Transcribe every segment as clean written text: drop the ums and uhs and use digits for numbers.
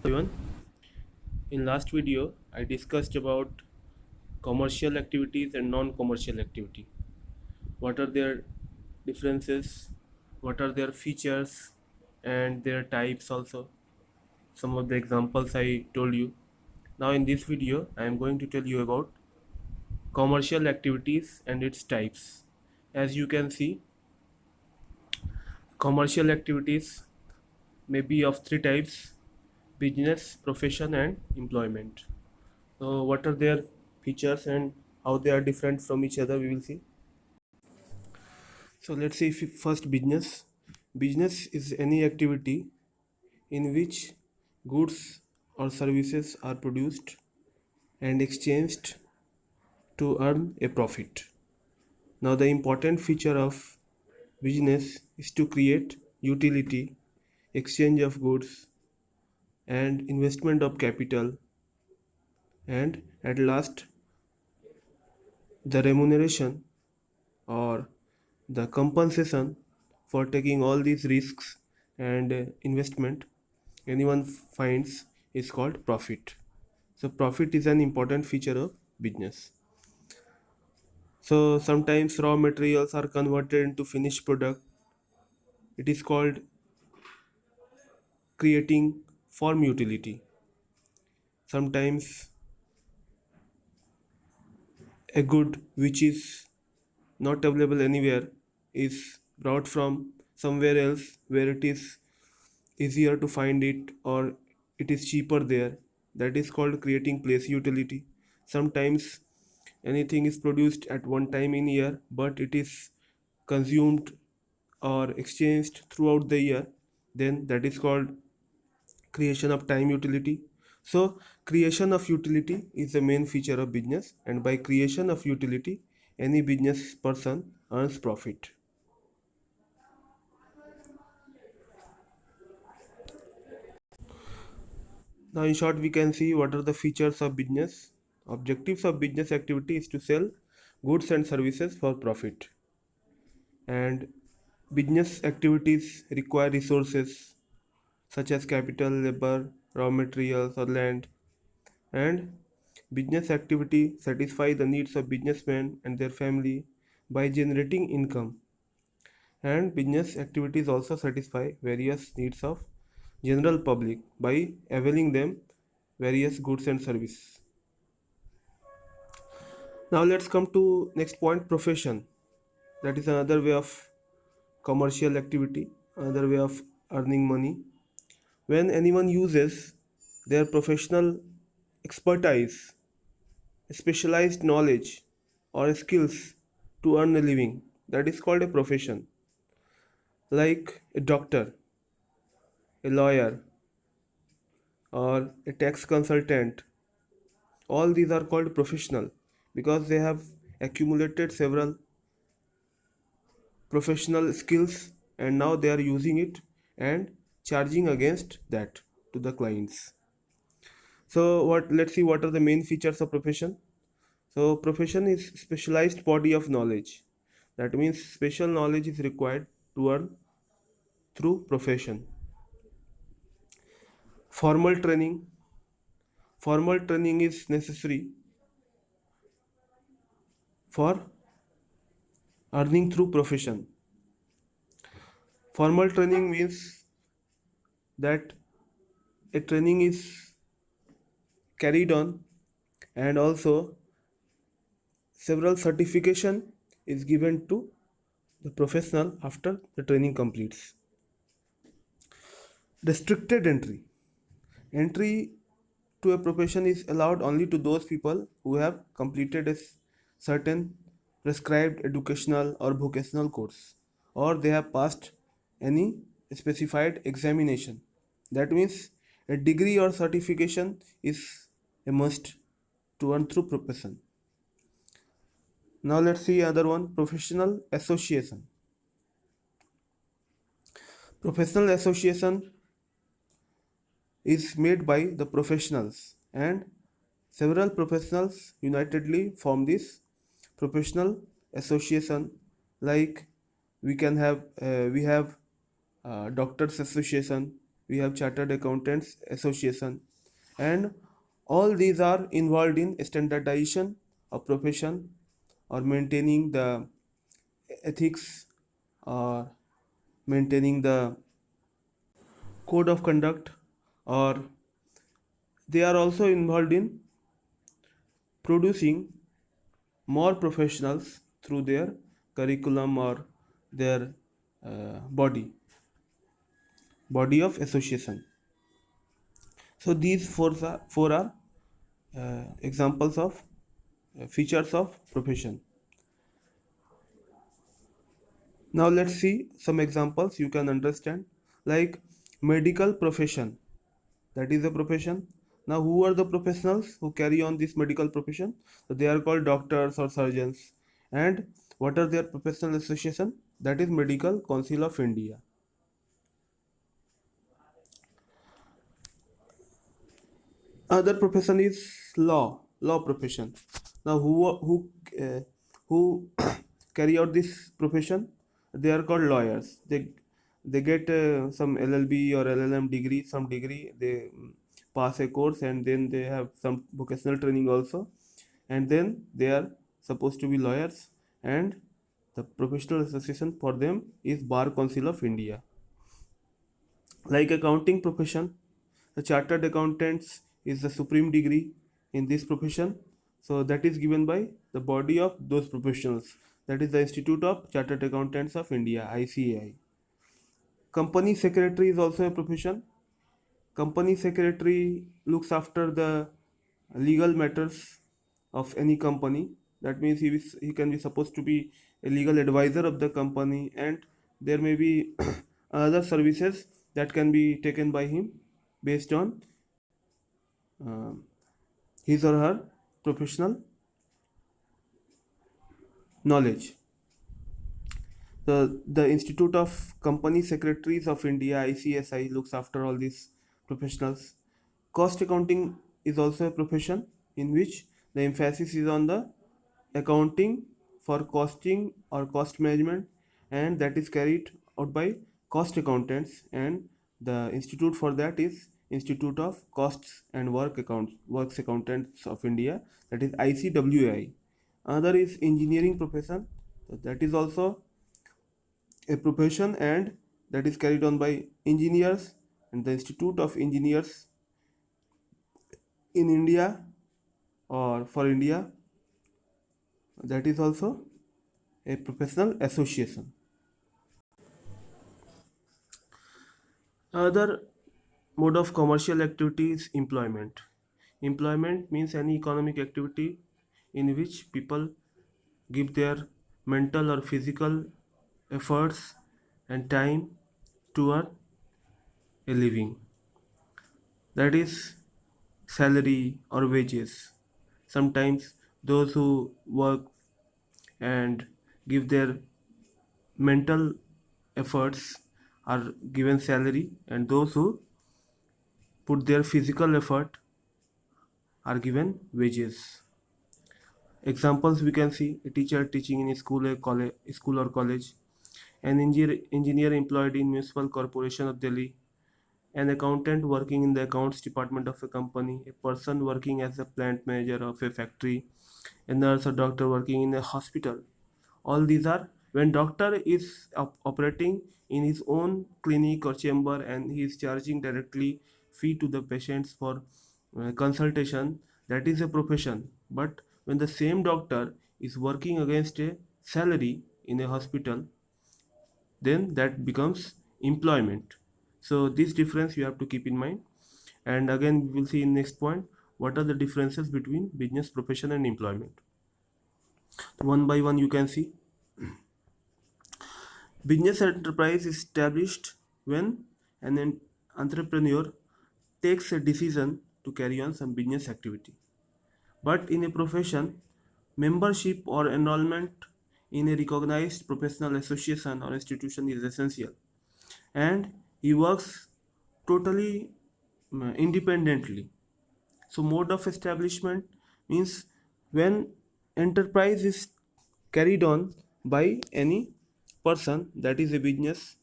Everyone, in last video I discussed about commercial activities and non-commercial activity. What are their differences? What are their features and their types also? Some of the examples I told you. Now in this video I am going to tell you about commercial activities and its types. As you can see, commercial activities may be of three types: business, profession and employment. So what are their features and how they are different from each other, we will see. So let's see if first business. Business is any activity in which goods or services are produced and exchanged to earn a profit. Now the important feature of business is to create utility, exchange of goods and investment of capital, and at last the remuneration or the compensation for taking all these risks and investment anyone finds is called profit. So profit is an important feature of business. So sometimes raw materials are converted into finished product. It is called creating farm utility. Sometimes a good which is not available anywhere is brought from somewhere else where it is easier to find it or it is cheaper there. That is called creating place utility. Sometimes anything is produced at one time in year but it is consumed or exchanged throughout the year, then that is called creation of time utility. So creation of utility is the main feature of business, and by creation of utility any business person earns profit. Now, in short, we can see what are the features of business. Objectives of business activity is to sell goods and services for profit. And business activities require resources such as capital, labor, raw materials, or land. And business activity satisfy the needs of businessmen and their family by generating income. And business activities also satisfy various needs of general public by availing them various goods and services. Now let's come to next point, profession. That is another way of commercial activity, another way of earning money. When anyone uses their professional expertise, specialized knowledge or skills to earn a living, that is called a profession. Like a doctor, a lawyer, or a tax consultant, all these are called professional because they have accumulated several professional skills and now they are using it and charging against that to the clients. So what, let's see what are the main features of profession. So profession is specialized body of knowledge. That means special knowledge is required to earn through profession. Formal training. Formal training is necessary for earning through profession. Formal training means that a training is carried on and also several certification is given to the professional after the training completes. Restricted entry. Entry to a profession is allowed only to those people who have completed a certain prescribed educational or vocational course or they have passed any specified examination. That means a degree or certification is a must to earn through profession. Now let's see other one, professional association. Professional association is made by the professionals and several professionals unitedly form this professional association. Like we can have we have doctors association, we have Chartered Accountants Association, and all these are involved in standardization of profession or maintaining the ethics or maintaining the code of conduct, or they are also involved in producing more professionals through their curriculum or their body of association. So these four are examples of features of profession. Now let's see some examples you can understand, like medical profession, that is a profession. Now who are the professionals who carry on this medical profession? So they are called doctors or surgeons. And what are their professional association? That is Medical Council of India. Other profession is law profession. Now uh, who carry out this profession? They are called lawyers. They get some LLB or LLM degree, some degree. They pass a course, and then they have some vocational training also, and then they are supposed to be lawyers. And the professional association for them is Bar Council of India. Like accounting profession, the chartered accountants is the supreme degree in this profession. So that is given by the body of those professionals. That is the Institute of Chartered Accountants of India, ICAI. Company secretary is also a profession. Company secretary looks after the legal matters of any company. That means he can be supposed to be a legal advisor of the company, and there may be other services that can be taken by him based on uh, his or her professional knowledge. The Institute of Company Secretaries of India, ICSI, looks after all these professionals. Cost accounting is also a profession in which the emphasis is on the accounting for costing or cost management, and that is carried out by cost accountants, and the institute for that is Institute of Costs and Works Accountants of India, that is ICWI. Another is engineering profession, so that is also a profession, and that is carried on by engineers, and the Institute of Engineers in India or for India, that is also a professional association. Other mode of commercial activity is employment. Employment means any economic activity in which people give their mental or physical efforts and time to earn a living. That is salary or wages. Sometimes those who work and give their mental efforts are given salary, and those who put their physical effort are given wages. Examples we can see: a teacher teaching in a school or college, an engineer employed in municipal corporation of Delhi, an accountant working in the accounts department of a company, a person working as a plant manager of a factory, a nurse or doctor working in a hospital. All these are when doctor is operating in his own clinic or chamber, and he is charging directly fee to the patients for consultation. That is a profession. But when the same doctor is working against a salary in a hospital, then that becomes employment. So this difference you have to keep in mind. And again, we will see in next point what are the differences between business profession and employment. One by one you can see. Business enterprise is established when an entrepreneur takes a decision to carry on some business activity. But in a profession, membership or enrollment in a recognized professional association or institution is essential, and he works totally independently. So, mode of establishment means when enterprise is carried on by any person, that is a business,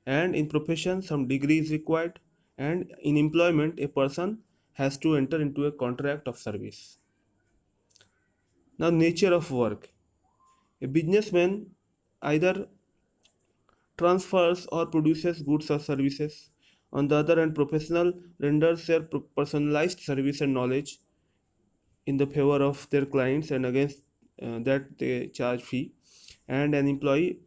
and in profession some degree is required, and in employment a person has to enter into a contract of service. Now, nature of work. A businessman either transfers or produces goods or services. On the other hand, professional renders their personalized service and knowledge in the favor of their clients, and against that they charge fee. And an employee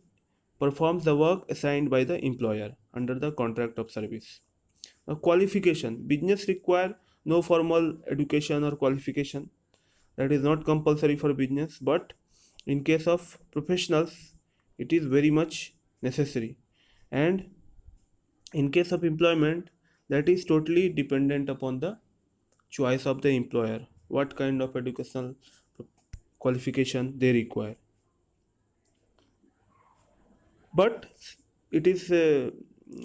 performs the work assigned by the employer under the contract of service. A qualification. Business require no formal education or qualification. That is not compulsory for business, but in case of professionals, it is very much necessary. And in case of employment, that is totally dependent upon the choice of the employer, what kind of educational qualification they require. But it is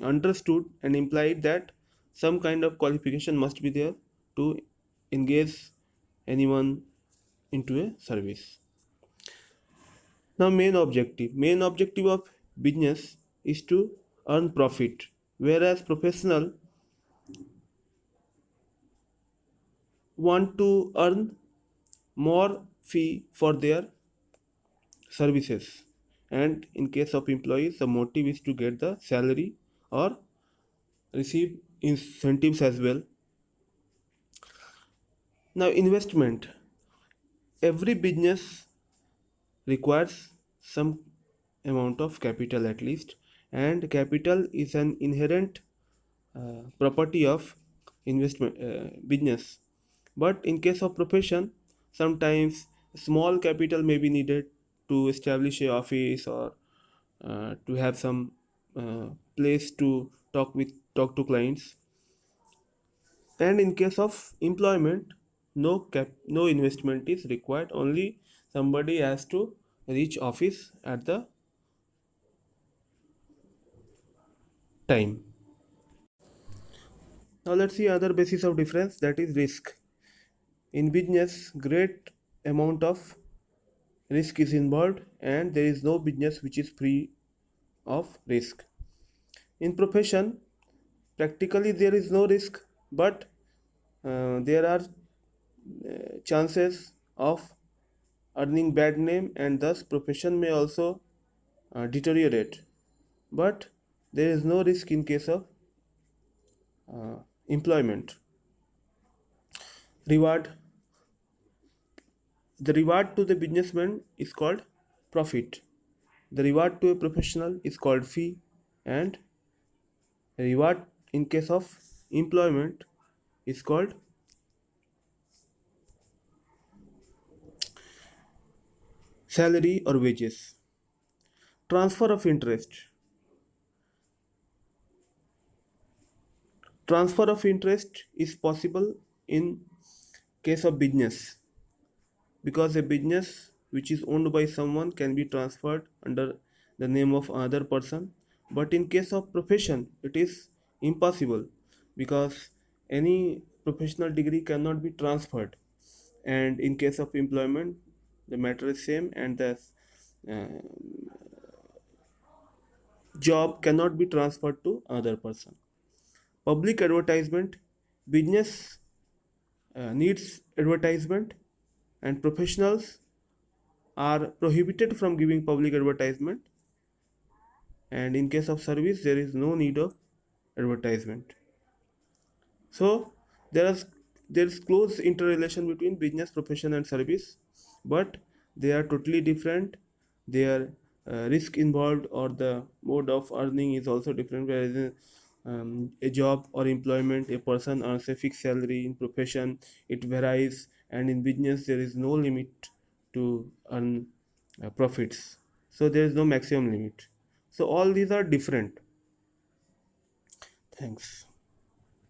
understood and implied that some kind of qualification must be there to engage anyone into a service. Now, main objective of business is to earn profit, whereas professional want to earn more fee for their services. And in case of employees, the motive is to get the salary or receive incentives as well. Now, investment. Every business requires some amount of capital at least, and capital is an inherent property of investment business. But in case of profession, sometimes small capital may be needed to establish a office, or to have some place to talk to clients. And in case of employment, no investment is required. Only somebody has to reach office at the time. Now let's see other basis of difference, that is risk. In business, great amount of risk is involved, and there is no business which is free of risk. In profession, practically there is no risk, but there are chances of earning bad name, and thus profession may also deteriorate. But there is no risk in case of employment. Reward. The reward to the businessman is called profit. The reward to a professional is called fee, and reward in case of employment is called salary or wages. Transfer of interest. Transfer of interest is possible in case of business, because a business which is owned by someone can be transferred under the name of another person. But in case of profession, it is impossible, because any professional degree cannot be transferred. And in case of employment, the matter is same, and the uh, job cannot be transferred to another person. Public advertisement. Business needs advertisement, and professionals are prohibited from giving public advertisement. And in case of service, there is no need of advertisement. So there is close interrelation between business, profession, and service, but they are totally different. Their risk involved or the mode of earning is also different. Whereas in a job or employment, a person earns a fixed salary. In profession, it varies, and in business, there is no limit to earn profits. So there is no maximum limit. So all these are different. Thanks.